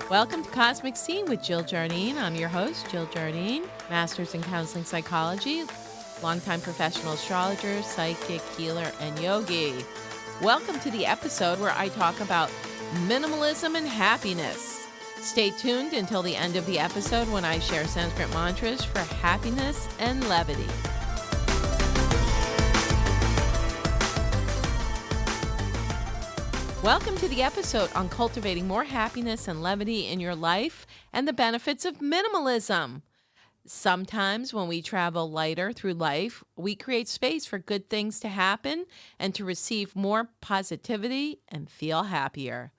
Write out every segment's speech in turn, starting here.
Welcome to Cosmic Scene with Jill Jardine. I'm your host, Jill Jardine, Master's in Counseling Psychology, longtime professional astrologer, psychic, healer, and yogi. Welcome to the episode where I talk about minimalism and happiness. Stay tuned until the end of the episode when I share Sanskrit mantras for happiness and levity. Welcome to the episode on cultivating more happiness and levity in your life and the benefits of minimalism. Sometimes when we travel lighter through life, we create space for good things to happen and to receive more positivity and feel happier.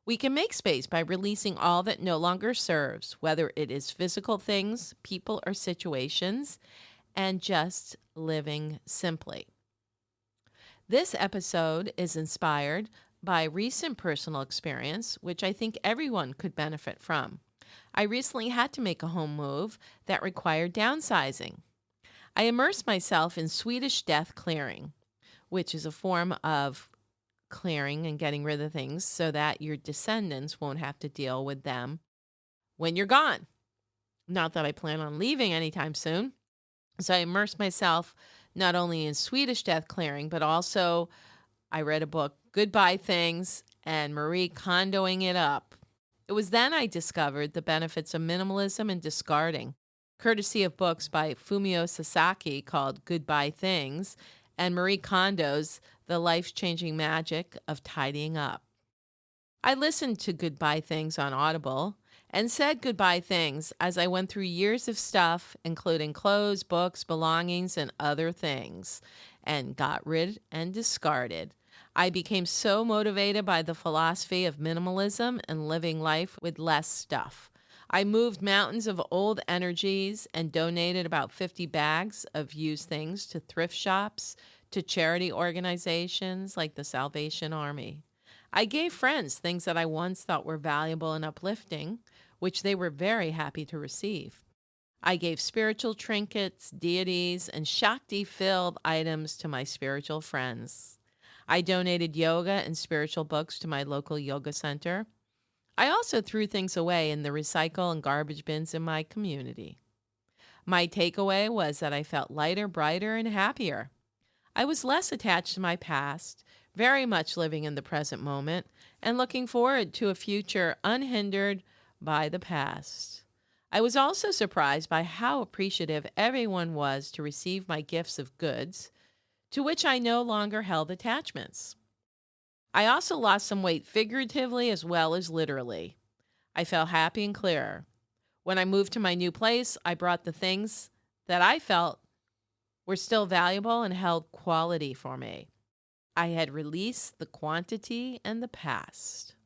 We can make space by releasing all that no longer serves, whether it is physical things, people, or situations, and just living simply. This episode is inspired by recent personal experience, which I think everyone could benefit from. I recently had to make a home move that required downsizing. I immersed myself in Swedish death clearing, which is a form of clearing and getting rid of things so that your descendants won't have to deal with them when you're gone. Not that I plan on leaving anytime soon. So I immersed myself not only in Swedish death clearing, but also I read a book, Goodbye Things, and Marie Kondoing it up. It was then I discovered the benefits of minimalism and discarding, courtesy of books by Fumio Sasaki called Goodbye Things and Marie Kondo's The Life-Changing Magic of Tidying Up. I listened to Goodbye Things on Audible and said goodbye things as I went through years of stuff, including clothes, books, belongings, and other things, and got rid and discarded. I became so motivated by the philosophy of minimalism and living life with less stuff. I moved mountains of old energies and donated about 50 bags of used things to thrift shops, to charity organizations like the Salvation Army. I gave friends things that I once thought were valuable and uplifting, which they were very happy to receive. I gave spiritual trinkets, deities, and Shakti-filled items to my spiritual friends. I donated yoga and spiritual books to my local yoga center. I also threw things away in the recycle and garbage bins in my community. My takeaway was that I felt lighter, brighter, and happier. I was less attached to my past, very much living in the present moment, and looking forward to a future unhindered by the past. I was also surprised by how appreciative everyone was to receive my gifts of goods, to which I no longer held attachments. I also lost some weight figuratively as well as literally. I felt happy and clearer. When I moved to my new place, I brought the things that I felt were still valuable and held quality for me. I had released the quantity and the past.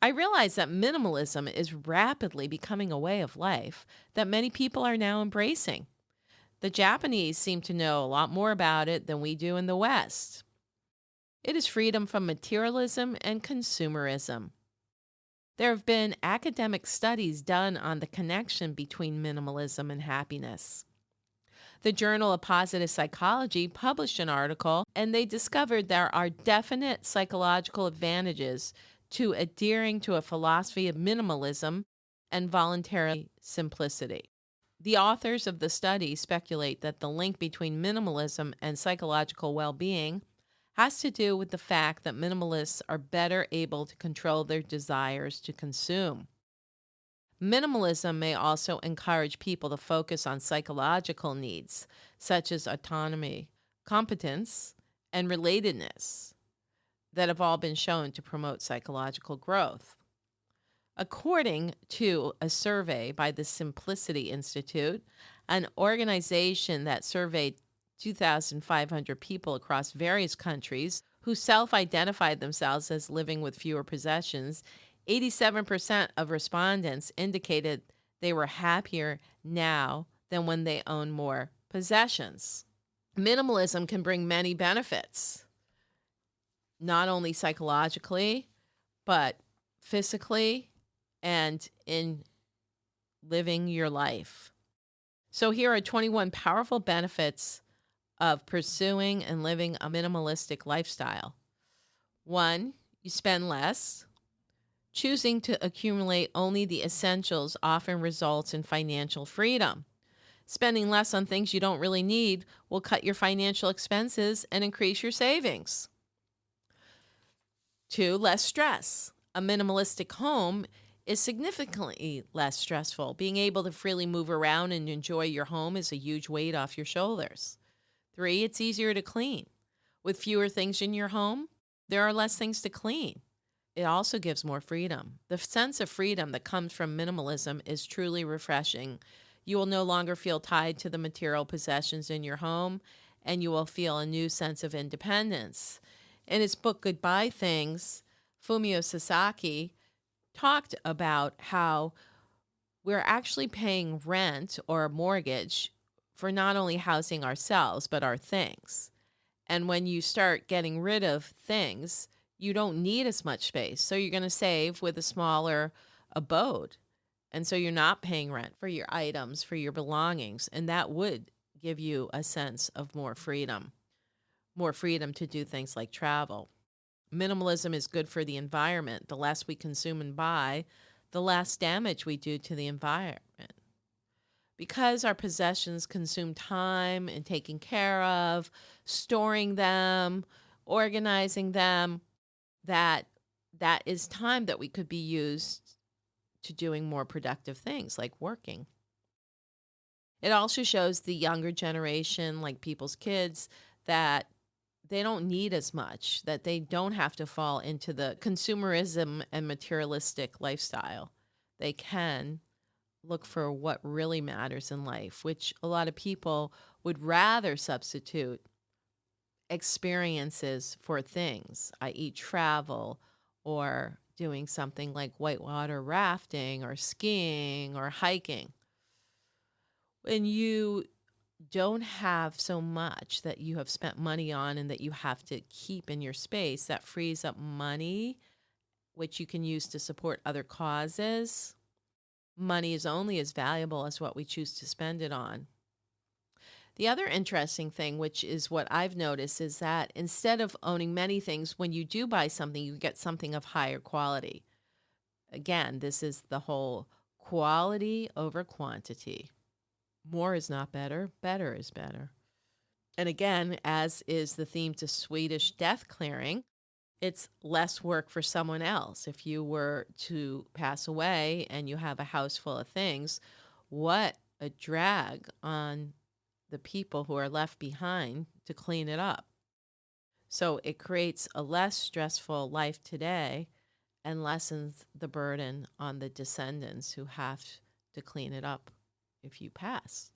I realized that minimalism is rapidly becoming a way of life that many people are now embracing. The Japanese seem to know a lot more about it than we do in the West. It is freedom from materialism and consumerism. There have been academic studies done on the connection between minimalism and happiness. The Journal of Positive Psychology published an article, and they discovered there are definite psychological advantages to adhering to a philosophy of minimalism and voluntary simplicity. The authors of the study speculate that the link between minimalism and psychological well-being has to do with the fact that minimalists are better able to control their desires to consume. Minimalism may also encourage people to focus on psychological needs, such as autonomy, competence, and relatedness, that have all been shown to promote psychological growth. According to a survey by the Simplicity Institute, an organization that surveyed 2,500 people across various countries who self-identified themselves as living with fewer possessions, 87% of respondents indicated they were happier now than when they owned more possessions. Minimalism can bring many benefits, not only psychologically, but physically and in living your life. So here are 21 powerful benefits of pursuing and living a minimalistic lifestyle. 1, you spend less. Choosing to accumulate only the essentials often results in financial freedom. Spending less on things you don't really need will cut your financial expenses and increase your savings. 2, less stress. A minimalistic home is significantly less stressful. Being able to freely move around and enjoy your home is a huge weight off your shoulders. 3, it's easier to clean. With fewer things in your home, there are less things to clean. It also gives more freedom. The sense of freedom that comes from minimalism is truly refreshing. You will no longer feel tied to the material possessions in your home, and you will feel a new sense of independence. In his book, Goodbye Things, Fumio Sasaki talked about how we're actually paying rent or a mortgage for not only housing ourselves, but our things. And when you start getting rid of things, you don't need as much space. So you're going to save with a smaller abode. And so you're not paying rent for your items, for your belongings. And that would give you a sense of more freedom to do things like travel. Minimalism is good for the environment. The less we consume and buy, the less damage we do to the environment. Because our possessions consume time in taking care of, storing them, organizing them, that is time that we could be used to doing more productive things like working. It also shows the younger generation, like people's kids, that they don't need as much, that they don't have to fall into the consumerism and materialistic lifestyle. They can look for what really matters in life, which a lot of people would rather substitute experiences for things, i.e., travel or doing something like whitewater rafting or skiing or hiking. When you don't have so much that you have spent money on and that you have to keep in your space, that frees up money, which you can use to support other causes. Money is only as valuable as what we choose to spend it on. The other interesting thing, which is what I've noticed, is that instead of owning many things, when you do buy something, you get something of higher quality. Again, this is the whole quality over quantity. More is not better, better is better. And again, as is the theme to Swedish death clearing, it's less work for someone else. If you were to pass away and you have a house full of things, what a drag on the people who are left behind to clean it up. So it creates a less stressful life today and lessens the burden on the descendants who have to clean it up if you pass.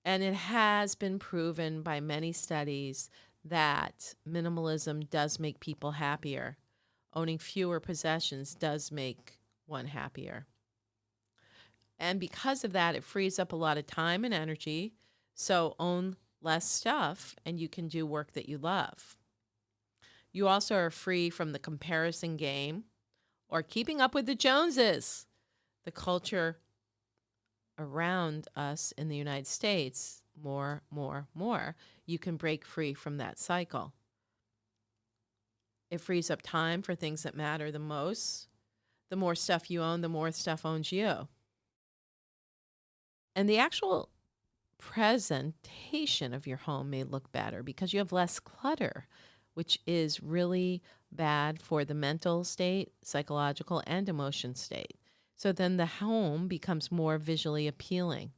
And it has been proven by many studies that minimalism does make people happier. Owning fewer possessions does make one happier. And because of that, it frees up a lot of time and energy. So own less stuff and you can do work that you love. You also are free from the comparison game or keeping up with the Joneses. The culture around us in the United States, more. You can break free from that cycle. It frees up time for things that matter the most. The more stuff you own, the more stuff owns you. And the actual presentation of your home may look better because you have less clutter, which is really bad for the mental state, psychological, and emotion state. So then the home becomes more visually appealing.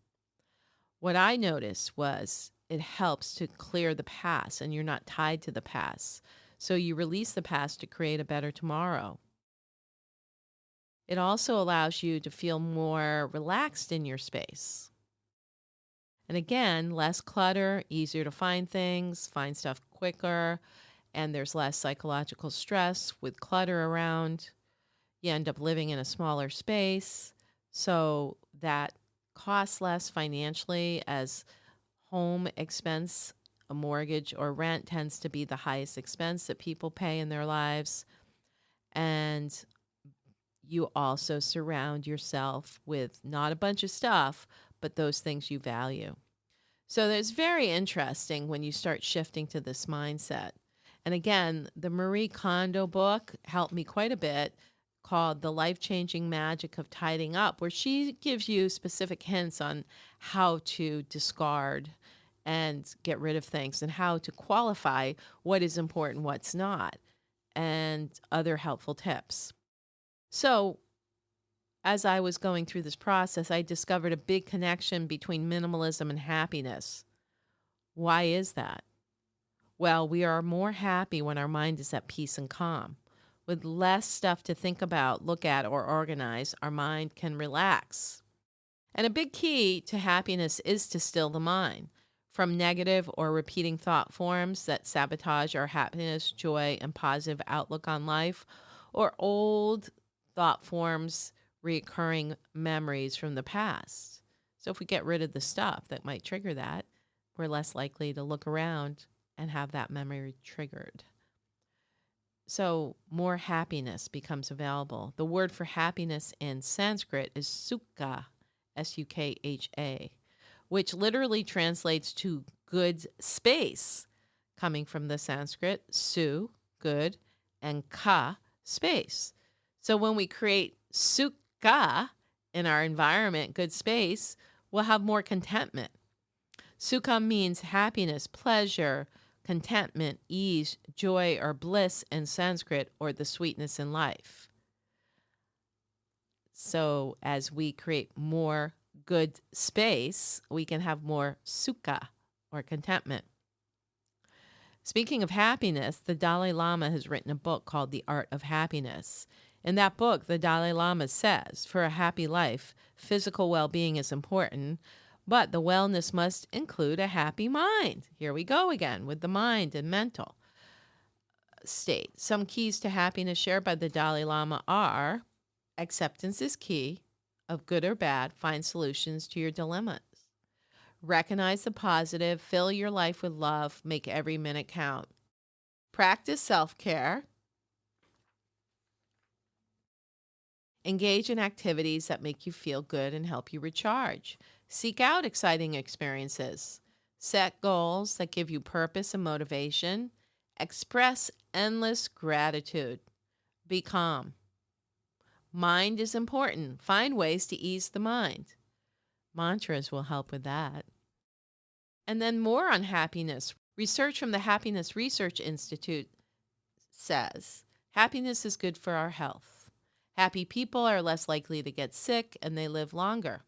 What I noticed was it helps to clear the past and you're not tied to the past. So you release the past to create a better tomorrow. It also allows you to feel more relaxed in your space. And again, less clutter, easier to find things, find stuff quicker, and there's less psychological stress with clutter around. You end up living in a smaller space, so that costs less financially as home expense, a mortgage or rent tends to be the highest expense that people pay in their lives. And you also surround yourself with not a bunch of stuff, but those things you value. So it's very interesting when you start shifting to this mindset. And again, the Marie Kondo book helped me quite a bit called The Life-Changing Magic of Tidying Up, where she gives you specific hints on how to discard and get rid of things and how to qualify what is important, what's not, and other helpful tips. So, as I was going through this process, I discovered a big connection between minimalism and happiness. Why is that? Well, we are more happy when our mind is at peace and calm. With less stuff to think about, look at, or organize, our mind can relax. And a big key to happiness is to still the mind from negative or repeating thought forms that sabotage our happiness, joy, and positive outlook on life, or old thought forms, recurring memories from the past. So if we get rid of the stuff that might trigger that, we're less likely to look around and have that memory triggered. So more happiness becomes available. The word for happiness in Sanskrit is Sukha, Sukha, which literally translates to good space, coming from the Sanskrit su, good, and ka, space. So when we create Sukha in our environment, good space, we'll have more contentment. Sukha means happiness, pleasure, contentment, ease, joy, or bliss in Sanskrit, or the sweetness in life. So as we create more good space, we can have more sukha, or contentment. Speaking of happiness, the Dalai Lama has written a book called The Art of Happiness. In that book, the Dalai Lama says, for a happy life, physical well-being is important, but the wellness must include a happy mind. Here we go again with the mind and mental state. Some keys to happiness shared by the Dalai Lama are: acceptance is key. Of good or bad, find solutions to your dilemmas. Recognize the positive. Fill your life with love. Make every minute count. Practice self-care. Engage in activities that make you feel good and help you recharge. Seek out exciting experiences. Set goals that give you purpose and motivation. Express endless gratitude. Be calm. Mind is important. Find ways to ease the mind. Mantras will help with that. And then more on happiness. Research from the Happiness Research Institute says happiness is good for our health. Happy people are less likely to get sick and they live longer.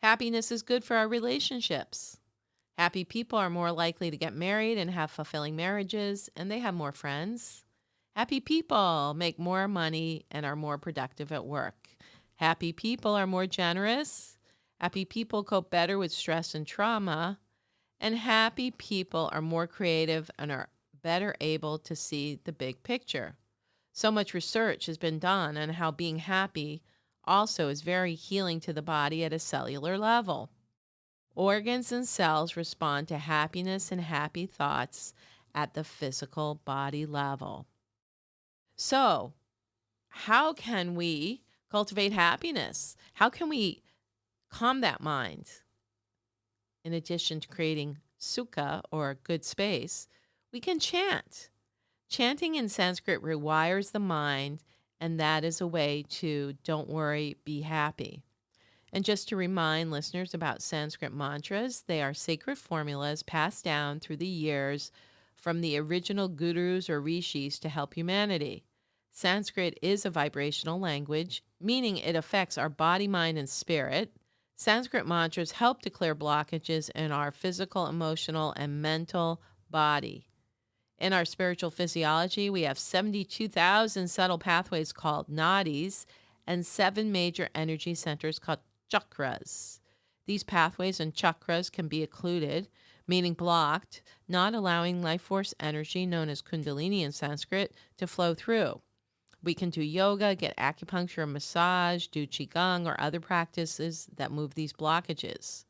Happiness is good for our relationships. Happy people are more likely to get married and have fulfilling marriages, and they have more friends. Happy people make more money and are more productive at work. Happy people are more generous. Happy people cope better with stress and trauma. And happy people are more creative and are better able to see the big picture. So much research has been done on how being happy also is very healing to the body at a cellular level. Organs and cells respond to happiness and happy thoughts at the physical body level. So, how can we cultivate happiness? How can we calm that mind? In addition to creating sukha, or good space, we can chant. Chanting in Sanskrit rewires the mind, and that is a way to don't worry, be happy. And just to remind listeners about Sanskrit mantras, they are sacred formulas passed down through the years from the original gurus or rishis to help humanity. Sanskrit is a vibrational language, meaning it affects our body, mind, and spirit. Sanskrit mantras help to clear blockages in our physical, emotional, and mental body. In our spiritual physiology, we have 72,000 subtle pathways called nadis and 7 major energy centers called chakras. These pathways and chakras can be occluded, meaning blocked, not allowing life force energy, known as kundalini in Sanskrit, to flow through. We can do yoga, get acupuncture, massage, do qigong, or other practices that move these blockages.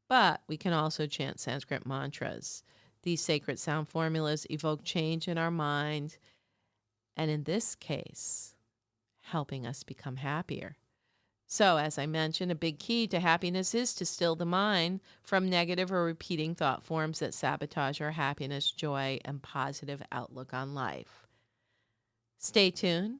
But we can also chant Sanskrit mantras. These sacred sound formulas evoke change in our mind, and in this case, helping us become happier. So, as I mentioned, a big key to happiness is to still the mind from negative or repeating thought forms that sabotage our happiness, joy, and positive outlook on life. Stay tuned.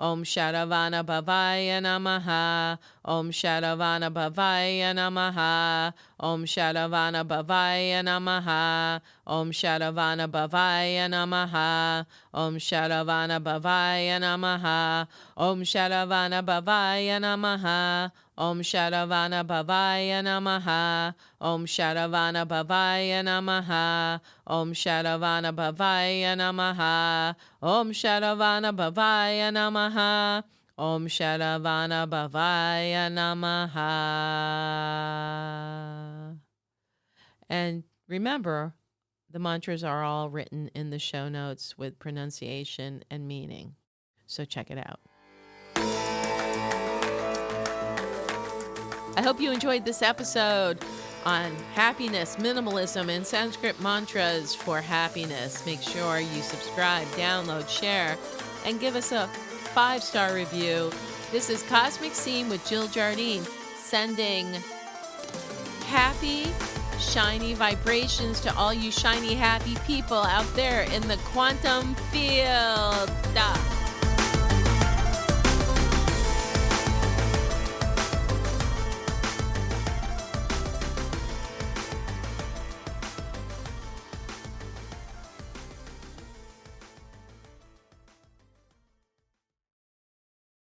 Om Sharavana Bhavaya Namaha. Om Sharavana Bhavaya Namaha. Om Sharavana Bhavaya Namaha. Om Sharavana Bhavaya Namaha. Om Sharavana Bhavaya Namaha. Om Sharavana Bhavaya Namaha. Om Sharavana Bhavaya Namaha. Om Sharavana Bhavaya Namaha. Om Sharavana Bhavaya Namaha. Om Sharavana Bhavaya Namaha. Om Sharavana Bhavaya Namaha. And remember, the mantras are all written in the show notes with pronunciation and meaning. So check it out. I hope you enjoyed this episode on happiness, minimalism, and Sanskrit mantras for happiness. Make sure you subscribe, download, share, and give us a 5-star review. This is Cosmic Scene with Jill Jardine, sending happy, shiny vibrations to all you shiny, happy people out there in the quantum field.